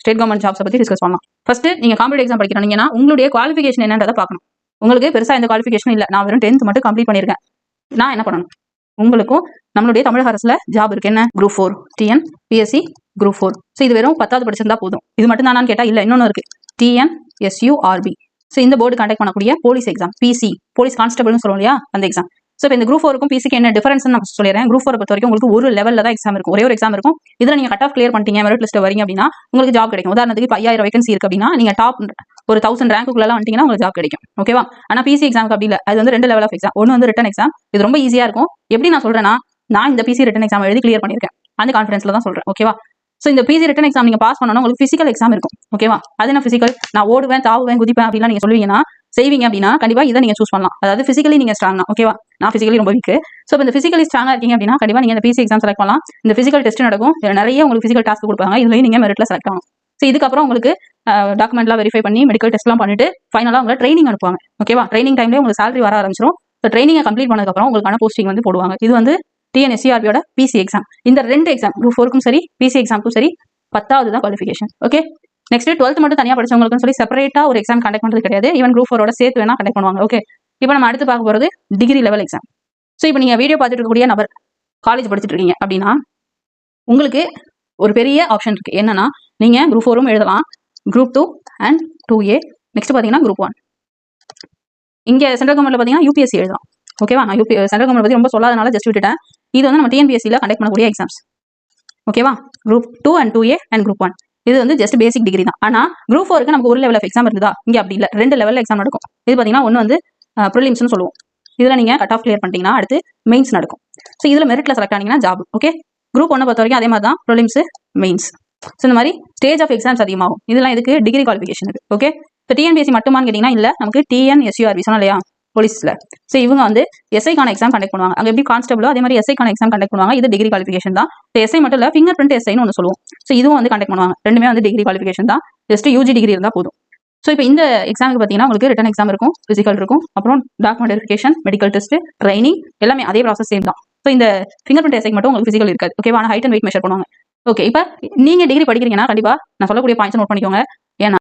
State government ஜாப்ஸை பற்றி discuss பண்ணலாம். First நீங்கள் காம்படிட்டிவ் எக்ஸாம் படிக்கிறீங்கன்னா உங்களுடைய குவாலிஃபிகேஷன் என்னன்றதை பார்க்கணும். உங்களுக்கு பெருசாக எந்த குவாலிஃபிகேஷன் இல்லை, நான் வெறும் 10th மட்டும் கம்ப்ளீட் பண்ணியிருக்கேன். நான் என்ன பண்ணணும்? உங்களுக்கும் நம்மளுடைய தமிழக அரசுல ஜாப் இருக்கு. என்ன? Group 4 TN PSC group 4. So இது வெறும் 10th படிச்சிருந்தா போதும். இது மட்டும் தானான்னு கேட்டால் இல்லை, இன்னொன்று இருக்கு, TNSURB. ஸோ இந்த போர்டு கண்டக்ட் பண்ணக்கூடிய போலீஸ் எக்ஸாம், பிசி போலீஸ் கான்ஸ்டபிள்னு சொல்லுவோம் இல்லையா, அந்த எக்ஸாம். ஸோ இப்போ இந்த குரூப் 4க்கும் பிசிக்கு என்ன டிஃபரன்ஸ் நான் சொல்லிடுறேன். குரூப் 4 பொறுத்த வரைக்கும் உங்களுக்கு ஒரு லெவலில் தான் எக்ஸாம் இருக்கும், ஒரே ஒரு எக்ஸாம் இருக்கும். இதில் நீங்கள் கட் ஆஃப் கிளியர் பண்ணிட்டீங்க, மெரிட் லிஸ்ட் வரீங்க அப்படின்னா உங்களுக்கு ஜாப் கிடைக்கும். உதாரணத்துக்கு இப்போ 5000 வேகன்சி இருக்கு அப்படின்னா நீங்கள் டாப் ஒரு 1000 ரேங்குக்குள்ள வந்துட்டீங்கன்னா உங்களுக்கு ஜாப் கிடைக்கும். ஓகேவா? ஆனால் பிசி எக்ஸாமுக்கு அப்படி இல்லை. அது வந்து 2 லெவல் ஆஃப் எக்ஸாம். ஒன்று வந்து ரிட்டன் எக்ஸாம், இது ரொம்ப ஈஸியாக இருக்கும். எப்படி நான் சொல்றேன்னா, நான் இந்த பிசி ரிட்டன் எக்ஸாம் எழுதி கிளியர் பண்ணியிருக்கேன், அந்த கான்ஃபிடன்ஸ்ல தான் சொல்றேன். ஓகேவா? ஸோ இந்த பிசி ரிட்டன் எக்ஸாம் நீங்க பாஸ் பண்ணணும், உங்களுக்கு பிசிக்கல் எக்ஸாம் இருக்கும். ஓகேவா? அது என்ன பிசிக்கல்? நான் ஓடுவேன், தாவுவேன், குதிப்பேன் அப்படிலாம் நீங்க சொல்லுவீங்கன்னா செய்வீங்க அப்படின்னா கண்டிப்பா இதை நீங்க சூஸ் பண்ணலாம். அதாவது பிசிக்கலி நீங்க ஸ்ட்ராங் தான். ஓகேவா? நான் பிசிக்கலி ரொம்ப வீக். ஸோ இந்த பிசிக்கலி ஸ்ட்ராங்கா இருக்கீங்க அப்படின்னா கண்டிப்பா நீங்க இந்த பிசி எக்ஸாம் செலக்ட் பண்ணலாம். இந்த பிசிக்கல் டெஸ்ட் நடக்கும், நிறைய உங்களுக்கு பிசிக்கல் டாஸ்க் கொடுப்பாங்க, இதுலயும் நீங்க மெரிட்ல செலக்ட் ஆகணும். ஸோ இதுக்கப்புறம் உங்களுக்கு டாக்குமெண்ட்லாம் வெரிஃபை பண்ணி மெடிக்கல் டெஸ்ட்லாம் பண்ணிட்டு ஃபைனலாக உங்களை ட்ரைனிங் அனுப்புவாங்க. ஓகேவா? ட்ரைனிங் டைம்லேயே உங்களுக்கு salary வர ஆரம்பிச்சிடும். ஸோ ட்ரைனிங்கை கம்ப்ளீட் பண்ணதுக்கப்புறம் உங்களுக்கான போஸ்டிங் வந்து போடுவாங்க. இது வந்து TNSURBயோட பிசி எக்ஸாம். இந்த 2 எக்ஸாம், குரூப் 4க்கும் சரி பிசி எக்ஸாமுக்கும் சரி 10th தான் குவாலிஃபிகேஷன். ஓகே, நெக்ஸ்ட் 12th மட்டும் தனியாக படிச்சவங்களுக்குன்னு சொல்லி செப்பரேட்டா ஒரு எக்ஸாம் கண்டக்ட் பண்ணுறது கிடையாது. ஈவன் குரூப் 4ஓட சேர்த்து வேணா கண்டக்ட் பண்ணுவாங்க. ஓகே, இப்போ நம்ம அடுத்து பார்க்க போகிறது டிகிரி லெவல் எக்ஸாம். ஸோ இப்போ நீங்கள் வீடியோ பார்த்துட்டு இருக்கக்கூடிய நபர் காலேஜ் படிச்சுட்டு இருக்கீங்க அப்படின்னா உங்களுக்கு ஒரு பெரிய ஆப்ஷன் இருக்கு. என்னன்னா, நீங்க குரூப் 4ம் எழுதலாம், குரூப் 2 அண்ட் 2A. நெக்ஸ்ட் பார்த்தீங்கன்னா குரூப் 1. இங்கே சென்ட்ரல் கவர்மெண்ட்ல பார்த்தீங்கன்னா யூபிஎஸ்சி எழுதலாம். ஓகேவா? நான் சென்ட்ரல் கவர்மெண்ட் பற்றி ரொம்ப சொல்லாதனால ஜஸ்ட் விட்டுட்டேன். இது வந்து நம்ம டிஎன்பிஎஸ்சியில் கண்டக்ட் பண்ணக்கூடிய எக்ஸாம்ஸ். ஓகேவா? Group 2 and 2A and group 1. இது வந்து ஜஸ்ட் பேசிக் டிகிரி தான். ஆனால் குரூப் 4க்கு நமக்கு ஒரு லெவல் ஆஃப் எக்ஸாம் இருக்குதா? இங்கே அப்படி இல்லை, 2 லெவலில் எக்ஸாம் நடக்கும். இது பார்த்தீங்கன்னா ஒன்று வந்து ப்ரிலிம்ஸ்னு சொல்லுவோம். இதில் நீங்கள் கட் ஆஃப் கிளியர் பண்ணிட்டீங்கன்னா அடுத்து மெயின்ஸ் நடக்கும். ஸோ இதில் மெரிட்ல செலக்ட் ஆனீங்கன்னா ஜாப். ஓகே, குரூப் 1 பொறுத்த வரைக்கும் அதே மாதிரி தான், ப்ரிலிம்ஸ், மெயின்ஸ். ஸோ இந்த மாதிரி ஸ்டேஜ் ஆஃப் எக்ஸாம்ஸ் அதிகமாகும். இதெல்லாம் இதுக்கு டிகிரி குவாலிஃபிகேஷன் இருக்கு. ஓகே, இப்போ டிஎன்பிஎஸ்சி மட்டுமான்னு கேட்டிங்கன்னா இல்லை, நமக்கு TNSURB சொன்னா இல்லையா போலீஸ்ல. ஸோ இவங்க வந்து எஸ்ஐக்கான எக்ஸாம் கண்டக்ட் பண்ணுவாங்க. அங்கே எப்படி கான்ஸ்டபிளோ அதே மாதிரி எஸ்ஐக்கான எக்ஸாம் கண்டக்ட் பண்ணுவாங்க. இது டிகிரி குவாலிஃபிகேஷன் தான். எஸ்ஐ மட்டும் இல்லை, ஃபிங்கர் பிரிண்ட் எஸ்ஐன்னு ஒன்று சொல்லுவோம். ஸோ இதுவும் வந்து கண்டக்ட் பண்ணுவாங்க. ரெண்டுமே வந்து டிகிரி குவாலிஃபிகேஷன் தான். ஜஸ்ட் யூஜி டிகிரி இருந்தால் போதும். ஸோ இப்போ இந்த எக்ஸாமுக்கு பார்த்தீங்கன்னா உங்களுக்கு ரிட்டன் எக்ஸாம் இருக்கும், பிசிக்கல் இருக்கும், அப்புறம் document verification, medical test, training எல்லாமே அதே ப்ராசஸ் சேம் தான். ஸோ இந்த ஃபிங்கர் பிரிண்ட் எஸ்ஐக்கு மட்டும் உங்களுக்கு பிசிக்கல் இருக்காது. ஓகேவா? ஹைட் அண்ட் வெயிட் மெஷர் பண்ணுவாங்க. ஓகே, இப்போ நீங்க டிகிரி படிக்கிறீங்கன்னா கண்டிப்பா நான் சொல்லக்கூடிய பாயிண்ட்ஸ் நோட் பண்ணிக்கோங்க.